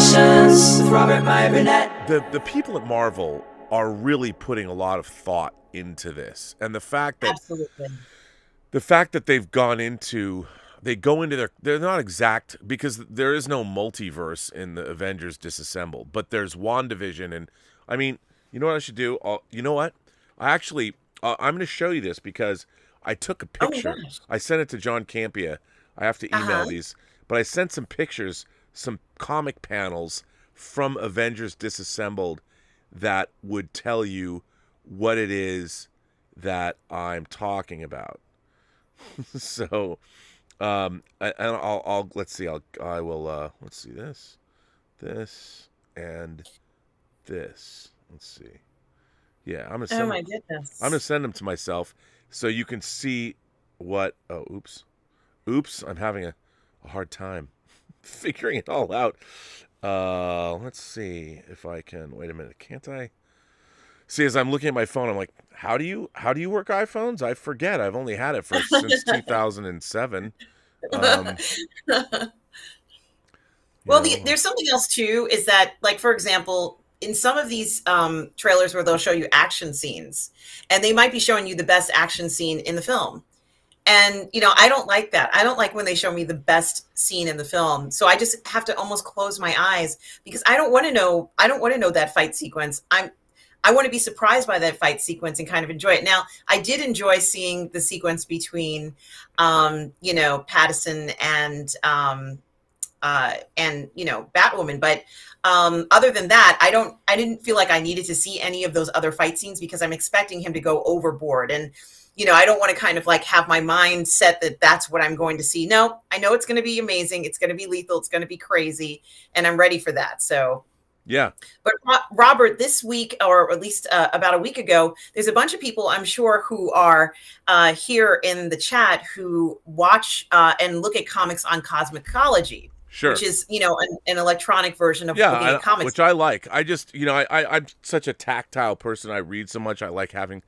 Discussions with Robert Meyer Burnett. The people at Marvel are really putting a lot of thought into this, and the fact that Absolutely. they've gone into they're not exact, because there is no multiverse in the Avengers Disassembled, but there's WandaVision, and I mean, you know what I should do? You know what? I'm going to show you this because I took a picture. Oh my gosh. I sent it to John Campia. I have to email Uh-huh. these, but I sent some pictures, some comic panels from Avengers Disassembled that would tell you what it is that I'm talking about. So, I'll let's see. I will let's see this, and this. Let's see. Yeah, I'm gonna send. Oh my goodness. I'm gonna send them to myself so you can see what. Oh, oops! I'm having a hard time figuring it all out. Let's see if I can. Wait a minute, can't I? See, as I'm looking at my phone, I'm like, how do you work iPhones? I forget. I've only had it since 2007. Well, there's something else too, is that, like, for example, in some of these trailers where they'll show you action scenes, and they might be showing you the best action scene in the film. And, I don't like that. I don't like when they show me the best scene in the film. So I just have to almost close my eyes, because I don't want to know that fight sequence. I want to be surprised by that fight sequence and kind of enjoy it. Now, I did enjoy seeing the sequence between, Pattinson and Batwoman. But other than that, I didn't feel like I needed to see any of those other fight scenes, because I'm expecting him to go overboard. And, I don't want to kind of like have my mind set that that's what I'm going to see. No, I know it's going to be amazing. It's going to be lethal. It's going to be crazy. And I'm ready for that. So, yeah. But Robert, this week, or at least about a week ago, there's a bunch of people, I'm sure, who are here in the chat who watch and look at comics on Cosmicology. Sure. Which is, an electronic version of looking at comics. Which I like. I just, I'm such a tactile person. I read so much. I like having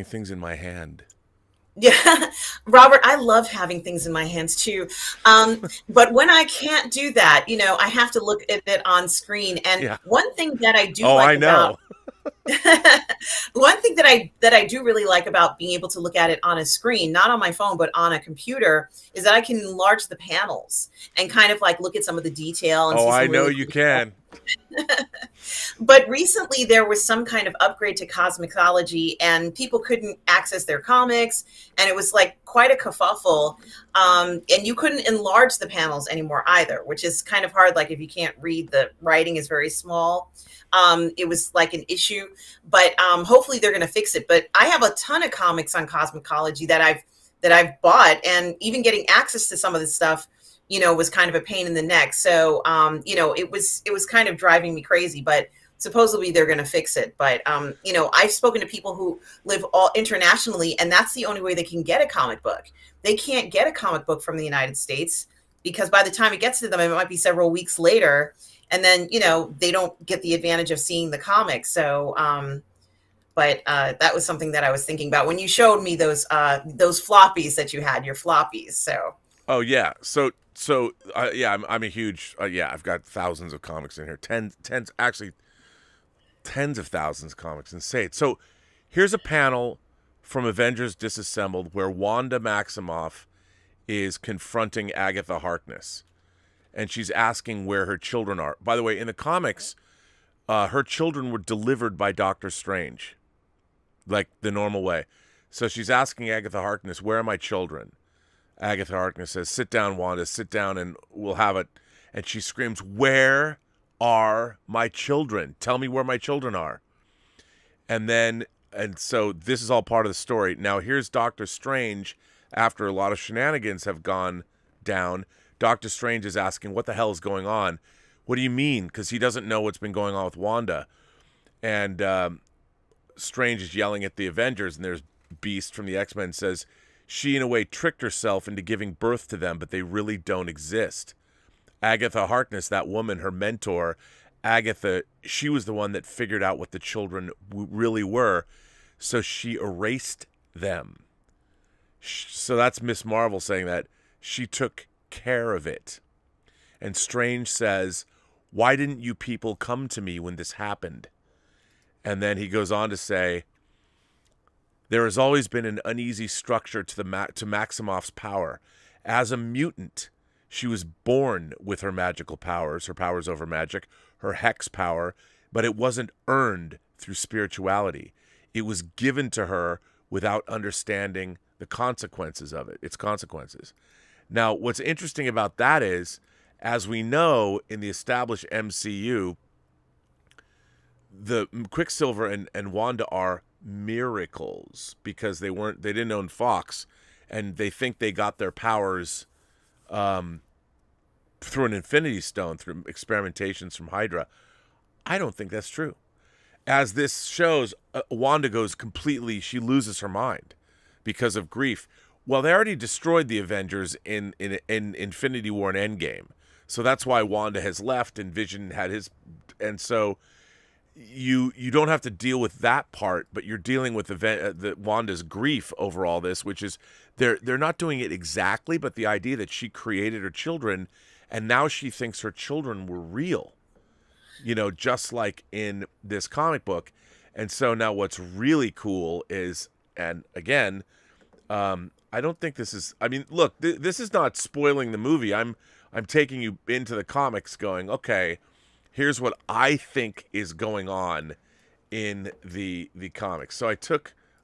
things in my hand. Yeah, Robert, I love having things in my hands too. But when I can't do that, I have to look at it on screen. And one thing that I do like about one thing that I do really like about being able to look at it on a screen, not on my phone, but on a computer, is that I can enlarge the panels and kind of like look at some of the detail. And I know you can. But recently there was some kind of upgrade to Cosmicology, and people couldn't access their comics, and it was like quite a kerfuffle. And you couldn't enlarge the panels anymore either, which is kind of hard. Like if you can't read, the writing is very small. It was like an issue, but hopefully they're going to fix it. But I have a ton of comics on Cosmicology that I've bought, and even getting access to some of this stuff, was kind of a pain in the neck. So, it was kind of driving me crazy, but supposedly they're going to fix it. But, I've spoken to people who live all internationally, and that's the only way they can get a comic book. They can't get a comic book from the United States, because by the time it gets to them, it might be several weeks later. And then, they don't get the advantage of seeing the comic. So, but that was something that I was thinking about when you showed me those floppies that you had, your floppies. So. Oh yeah. So I'm a huge I've got thousands of comics in here, tens of thousands of comics, insane. So here's a panel from Avengers Disassembled where Wanda Maximoff is confronting Agatha Harkness, and she's asking where her children are. By the way, in the comics, her children were delivered by Doctor Strange, like the normal way. So she's asking Agatha Harkness, where are my children? Agatha Harkness says, sit down, Wanda, sit down and we'll have it. And she screams, where are my children? Tell me where my children are. And so this is all part of the story. Now here's Doctor Strange. After a lot of shenanigans have gone down, Doctor Strange is asking, what the hell is going on? What do you mean? Because he doesn't know what's been going on with Wanda. And Strange is yelling at the Avengers, and there's Beast from the X-Men says, she, in a way, tricked herself into giving birth to them, but they really don't exist. Agatha Harkness, that woman, her mentor, Agatha, she was the one that figured out what the children really were, so she erased them. So that's Miss Marvel saying that she took care of it. And Strange says, Why didn't you people come to me when this happened? And then he goes on to say, there has always been an uneasy structure to to Maximoff's power. As a mutant, she was born with her magical powers, her powers over magic, her hex power, but it wasn't earned through spirituality. It was given to her without understanding the consequences of it, its consequences. Now, what's interesting about that is, as we know in the established MCU, the Quicksilver and Wanda are miracles because they didn't own Fox, and they think they got their powers through an Infinity Stone, through experimentations from Hydra. I don't think that's true. As this shows, Wanda goes completely, she loses her mind because of grief. Well, they already destroyed the Avengers in Infinity War and Endgame. So that's why Wanda has left and Vision had his, and so you don't have to deal with that part, but you're dealing with the Wanda's grief over all this, which is they're not doing it exactly, but the idea that she created her children and now she thinks her children were real, just like in this comic book. And so now what's really cool is, and again, I don't think this is, I mean, look, this is not spoiling the movie. I'm taking you into the comics going, okay, here's what I think is going on in the comics. So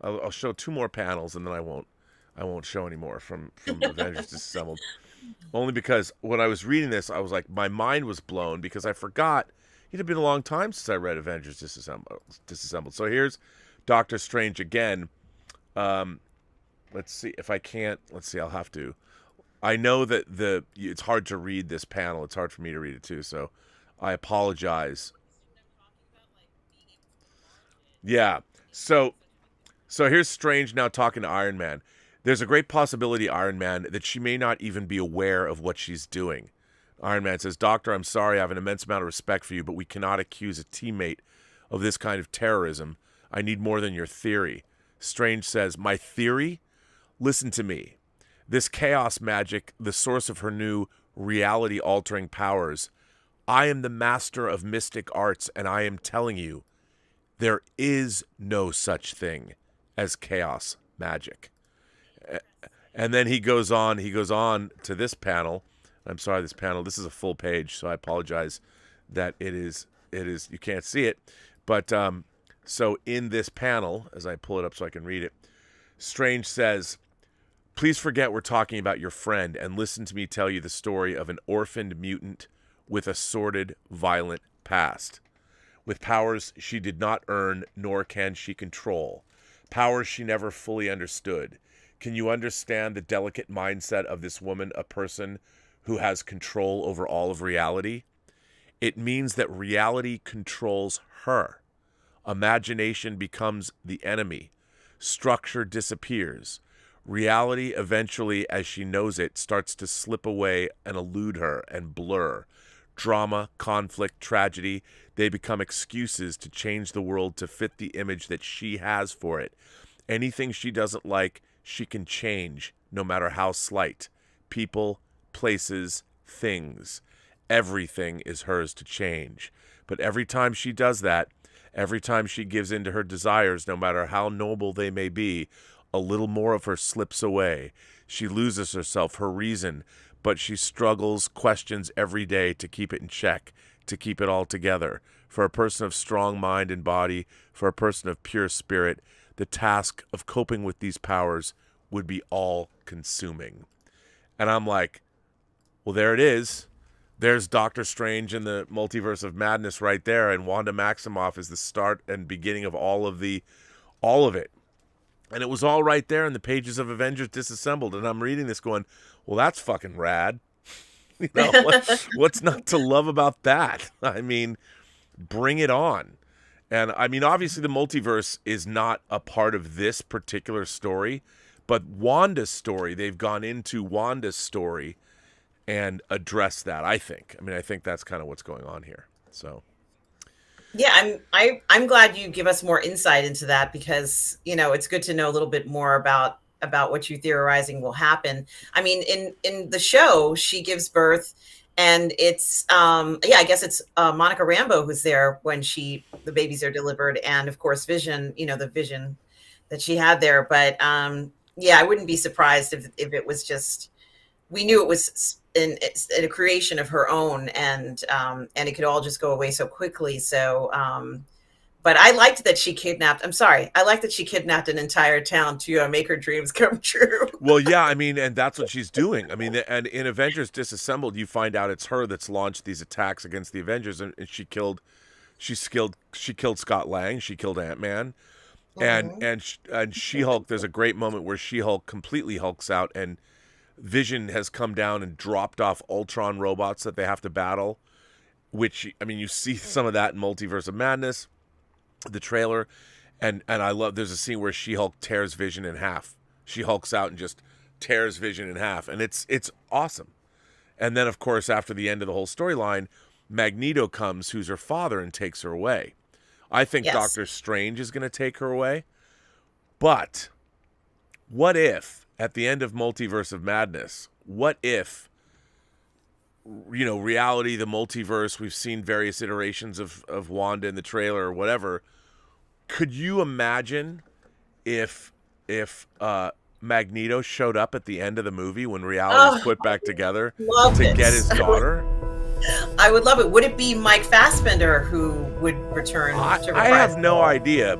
I'll show 2 more panels and then I won't show any more from Avengers Disassembled. Only because when I was reading this, I was like, my mind was blown because I forgot it had been a long time since I read Avengers Disassembled. So here's Doctor Strange again. Let's see if I can't. Let's see. I'll have to. I know that it's hard to read this panel. It's hard for me to read it too. So I apologize. Yeah. So here's Strange now talking to Iron Man. There's a great possibility, Iron Man, that she may not even be aware of what she's doing. Iron Man says, Doctor, I'm sorry. I have an immense amount of respect for you, but we cannot accuse a teammate of this kind of terrorism. I need more than your theory. Strange says, my theory? Listen to me. This chaos magic, the source of her new reality-altering powers, I am the master of mystic arts, and I am telling you, there is no such thing as chaos magic. And then he goes on to this panel. I'm sorry, this is a full page, so I apologize that it is you can't see it. But so in this panel, as I pull it up so I can read it, Strange says, please forget we're talking about your friend and listen to me tell you the story of an orphaned mutant with a sordid, violent past. With powers she did not earn, nor can she control. Powers she never fully understood. Can you understand the delicate mindset of this woman, a person who has control over all of reality? It means that reality controls her. Imagination becomes the enemy. Structure disappears. Reality, eventually, as she knows it, starts to slip away and elude her and blur. Drama, conflict, tragedy, they become excuses to change the world to fit the image that she has for it. Anything she doesn't like, she can change, no matter how slight. People, places, things. Everything is hers to change. But every time she does that, every time she gives in to her desires, no matter how noble they may be, a little more of her slips away. She loses herself, her reason, but she struggles, questions every day to keep it in check, to keep it all together. For a person of strong mind and body, for a person of pure spirit, the task of coping with these powers would be all-consuming. And I'm like, well, there it is. There's Doctor Strange in the Multiverse of Madness right there, and Wanda Maximoff is the start and beginning of all of it. And it was all right there in the pages of Avengers Disassembled, and I'm reading this going, well, that's fucking rad. What's not to love about that? I mean, bring it on. And I mean, obviously the multiverse is not a part of this particular story, but Wanda's story, they've gone into Wanda's story and addressed that, I think. I mean, I think that's kind of what's going on here. So yeah, I'm glad you give us more insight into that, because, it's good to know a little bit more about what you're theorizing will happen. I mean, in the show, she gives birth And it's I guess it's Monica Rambeau who's there when the babies are delivered, and of course Vision, the vision that she had there. But I wouldn't be surprised if it was just, we knew it was in a creation of her own, and it could all just go away so quickly. So but I liked that she kidnapped. I liked that she kidnapped an entire town to make her dreams come true. Well, yeah, I mean, and that's what she's doing. I mean, and in Avengers Disassembled, you find out it's her that's launched these attacks against the Avengers, and she killed Scott Lang, she killed Ant-Man, and She-Hulk. There's a great moment where She-Hulk completely hulks out, and Vision has come down and dropped off Ultron robots that they have to battle. Which, I mean, you see some of that in Multiverse of Madness, the trailer, and I love, there's a scene where She-Hulk tears Vision in half. She hulks out and just tears Vision in half, and it's awesome. And then, of course, after the end of the whole storyline, Magneto comes, who's her father, and takes her away. I think Doctor Strange is going to take her away. But what if, at the end of Multiverse of Madness, what if, reality, the multiverse, we've seen various iterations of Wanda in the trailer or whatever. Could you imagine if Magneto showed up at the end of the movie when reality's put back together to get his daughter? I would love it. Would it be Mike Fassbender who would return to I have no idea,